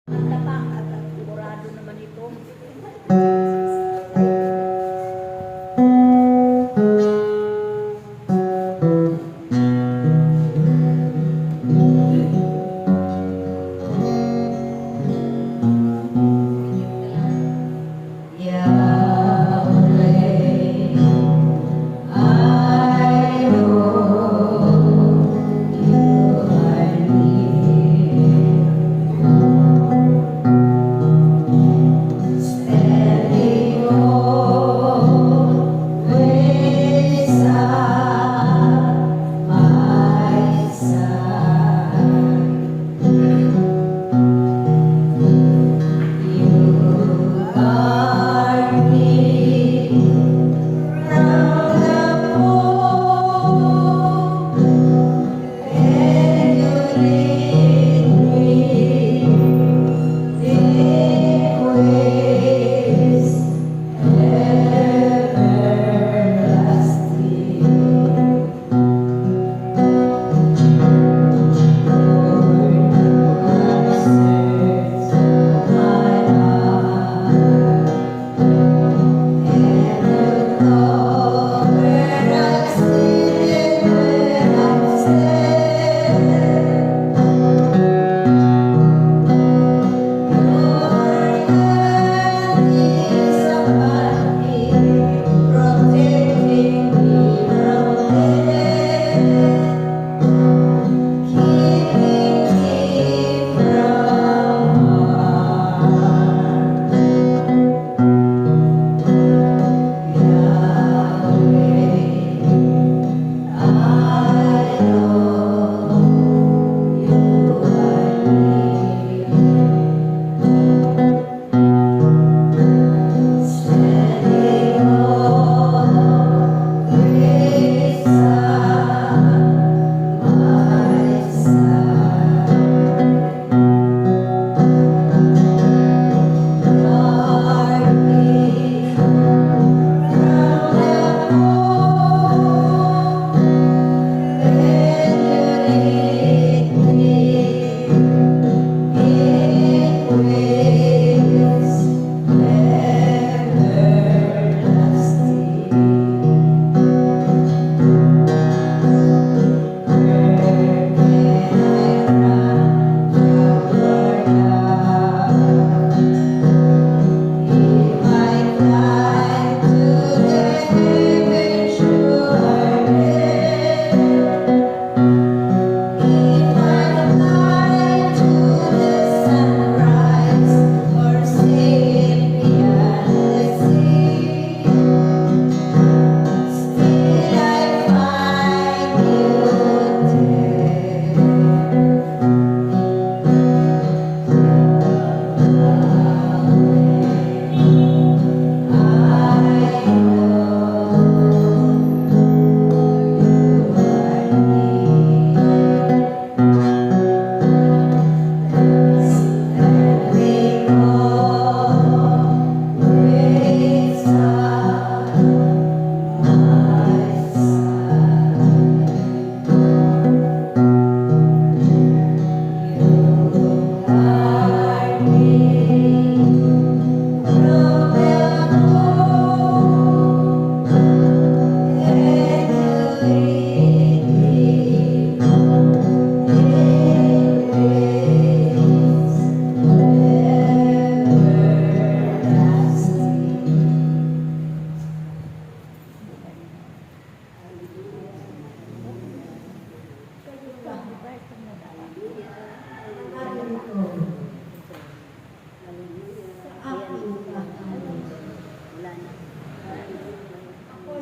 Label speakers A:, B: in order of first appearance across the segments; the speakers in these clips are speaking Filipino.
A: Ang tapak at sigurado naman ito.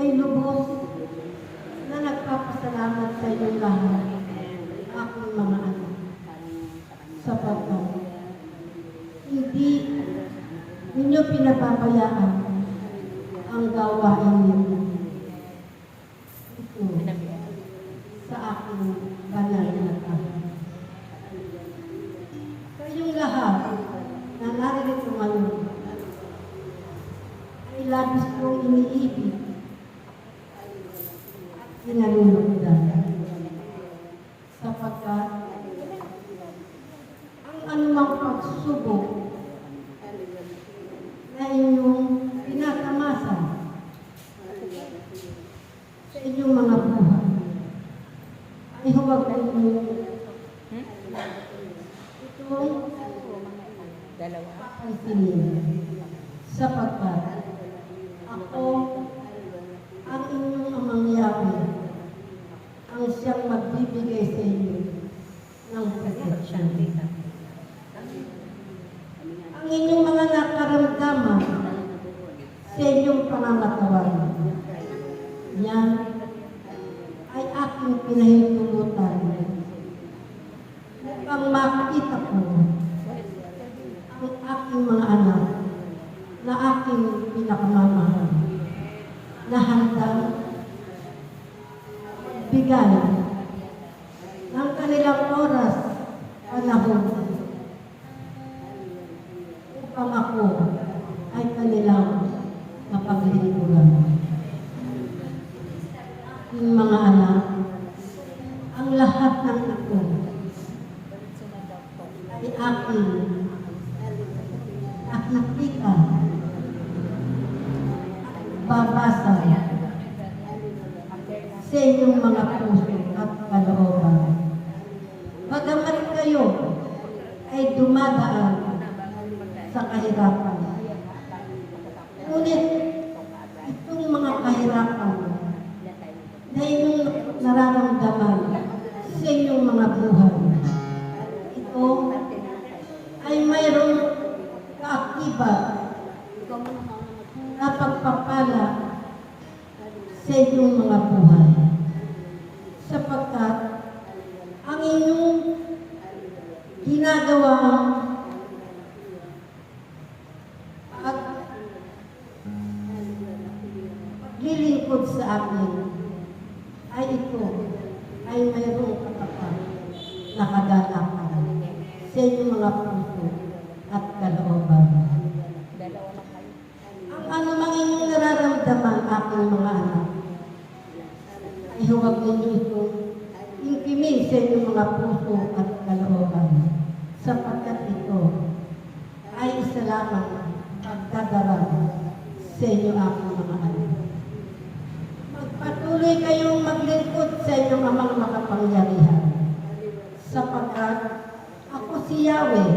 B: Ay lubos na nagpapasalamat sa iyo lahat, aking mga anak, sapagkat hindi ninyo pinapabayaan ang gawain ninyo. Ito sa aking banal na tahanan. Kayong lahat na naririto ngayon ay labis kong iniibig at pinalulugdan. Sapagkat ang anumang pagsubok
A: Dalawa.
B: papansinin, sapagkat ako ang inyong amang Yahweh, ang siyang magbibigay sa inyo ng proteksyon. Ang inyong mga nakaramdaman sa inyong pangangatawan, yan ay aking pinahintulutan upang makita ko ang aking mga anak na aking pinakamamahal na handang bigay ng kanilang oras, panahon upang ako ay kanilang mapaglingkuran. Aking mga anak, ang lahat ng ito ay aking nakikita at babasa sa inyong mga puso at kalooban. Bagamat kayo ay dumadaan sa kahirapan, ngunit itong mga kahirapan na inyong nararamdaman sa inyong mga buhay, ito ay mayroong kaakibat na pagpapala sa inyong mga buhay. Sapagkat ang inyong ginagawa at lilingkod sa akin ay ito ay mayroong katapat na kagalakan sa inyong mga puso at kalooban. Ang anumang inyong nararamdaman, aking mga anak, ay huwag ninyo itong ingkimin sa inyong mga puso at kalooban, sapagkat ito ay isa lamang pagdadarang sa inyo, aking mga anak. Magpatuloy kayong maglingkod sa inyong amang makapangyarihan, sapagkat ako si Yahweh,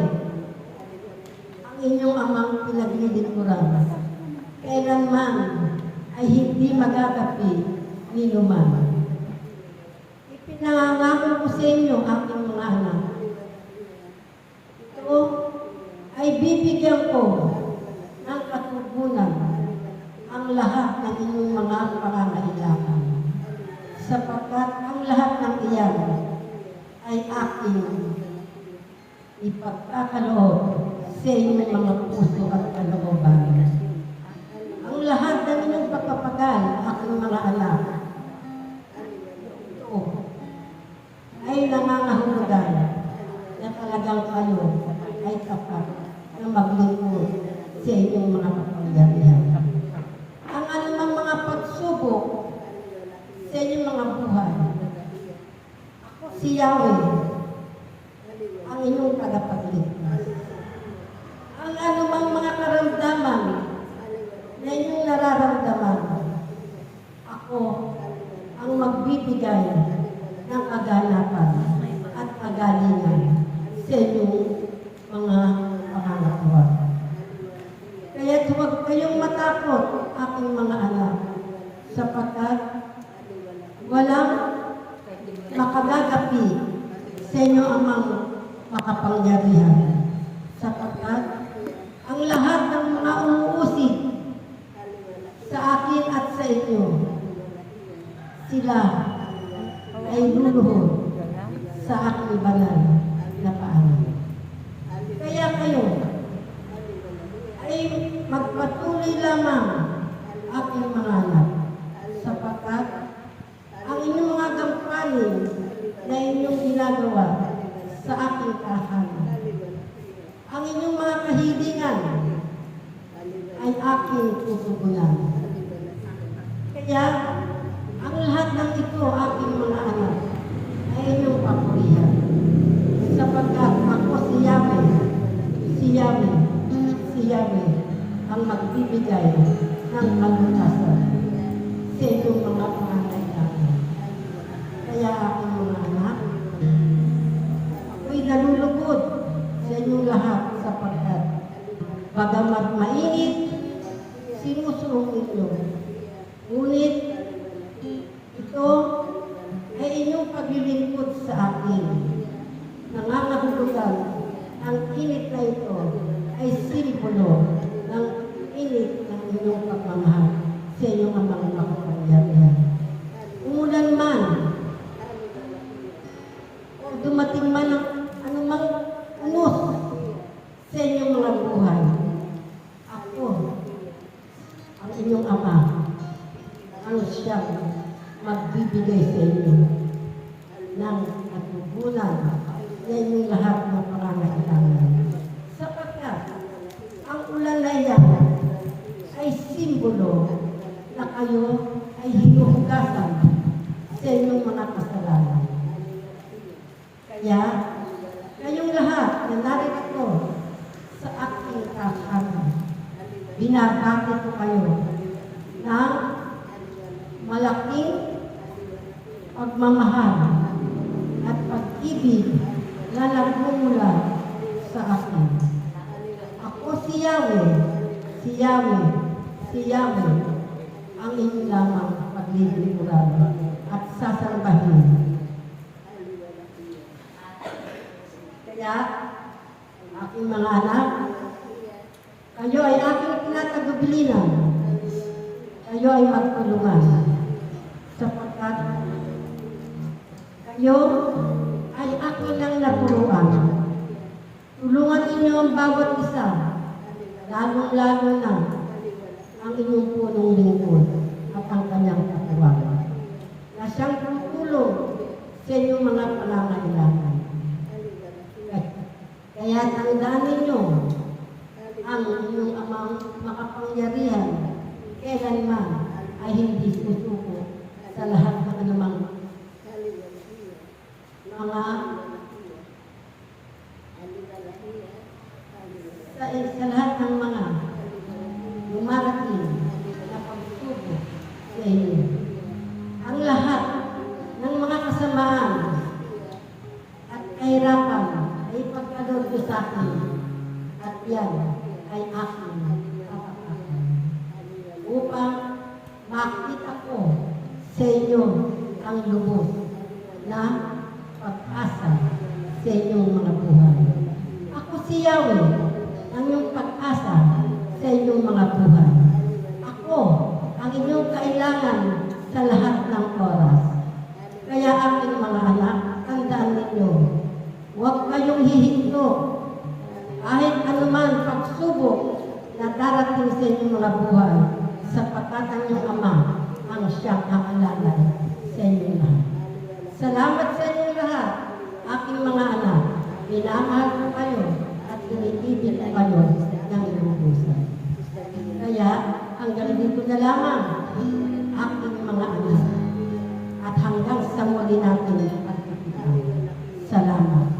B: ang inyong amang pinaglilingkuran. Kailanman ay hindi magagapi ni luman. Ipinangangako ko sa inyo, aking mga anak, ito ay bibigyan ko ng katugunan ang lahat ng inyong mga pangangailangan, sapagkat ang lahat ng iyan ay aking ipagkakaloob sa inyong mga puso at kalooban. Ang lahat ng inyong pagpapagal, aking mga anak, ito ay nangangahulugan na talagang kayo ay tapat na maglingkod sa inyong mga kapangyarihan. Ang anumang mga pagsubok sa inyong mga buhay, ako si Yahweh, ang inyong tagapagligtas. Ang anumang mga karamdaman na inyong nararamdaman, ako ang magbibigay ng kaganapan at kagalingan sa inyong mga pangangatawa. Kaya huwag kayong matakot, aking mga anak, sapagkat walang makagagapi sa inyo amang makapangyarihan, sapagkat ang lahat ng mga umuusig sa akin at sa inyo, sila ay luluhod sa aking banal na paanan. Kaya kayo ay magpatuloy lamang, aking mga anak, sapagkat ang inyong mga gampanin na inyong ginagawa sa aking tahanan, ang inyong mga kahilingan ay aking tutugunan. Kaya ang lahat ng ito, aking mga anak, ay inyong papurihan, sapagkat ako si Yahweh, si Yahweh, si Yahweh ang magbibigay ng kalutasan sa inyong mga pangangailangan. Kaya aking mga anak, ako'y nalulugod sa inyong lahat lahat sapagkat bagamat mainit, sinusulong ninyo. Ngunit ito ay inyong paglilingkod sa akin. Nangangahulugan ang init na ito ay simbolo ng init ng inyong pagmamahal sa inyong amang makapangyarihan. Umulan man, o dumating man ang anumang unos sa inyong mga buhay, ako, ang inyong ama, ang siyang magbibigay sa inyo ng katugunan na inyong lahat ng pangangailangan. Sapagkat ang ulan na iyan ay simbolo na kayo ay hinuhugasan sa inyong mga kasalanan. Kaya, kayong lahat na narito sa aking kahanan, binabati ko kayo ng malaking pagmamahal at pag-ibig na nagmumula sa akin. Ako si Yahweh, si Yahweh, si Yahweh, ang inyong lamang paglilingkuran at sasambahin. Kaya, aking mga anak, kayo ay aking tinatagubilinan. Kayo ay magtulungan. Sapagkat kayo ay aking nang naturuan. Tulungan ninyo ang bawat isa, lalong-lalo na ang inyong punong lingkod at ang kanyang katuwang, na siyang tutulong sa inyong mga pangangailangan. Kaya tandaan ninyo ang inyong amang makapangyarihan kailanman ay hindi susuko sa lahat ng anumang mga sa lahat ng mga dumarating na pagsubok sa inyo. Ang lahat ng mga kasamaan at kahirapan ay ipagkaloob ko sa akin at yan ay aking kapakanan upang makita ko sa inyo ang lubos na pag-asa sa inyong mga buhay. Ako si Yahweh, ang iyong pag-asa sa inyong mga buhay. Ako ang inyong kailangan sa lahat ng oras. Kaya aking mga anak, tandaan ninyo, huwag kayong hihinto kahit anuman pagsubok na darating sa inyong mga buhay, sapagkat ang iyong Ama ang siyang aalalay sa inyong lahat. Salamat sa inyong lahat, aking mga anak. Minamahal ko kayo at iniibig ko kayo ng lubusan. Kaya hanggang dito na lamang, aking mga anak. At hanggang sa muli natin pagkikita. Salamat.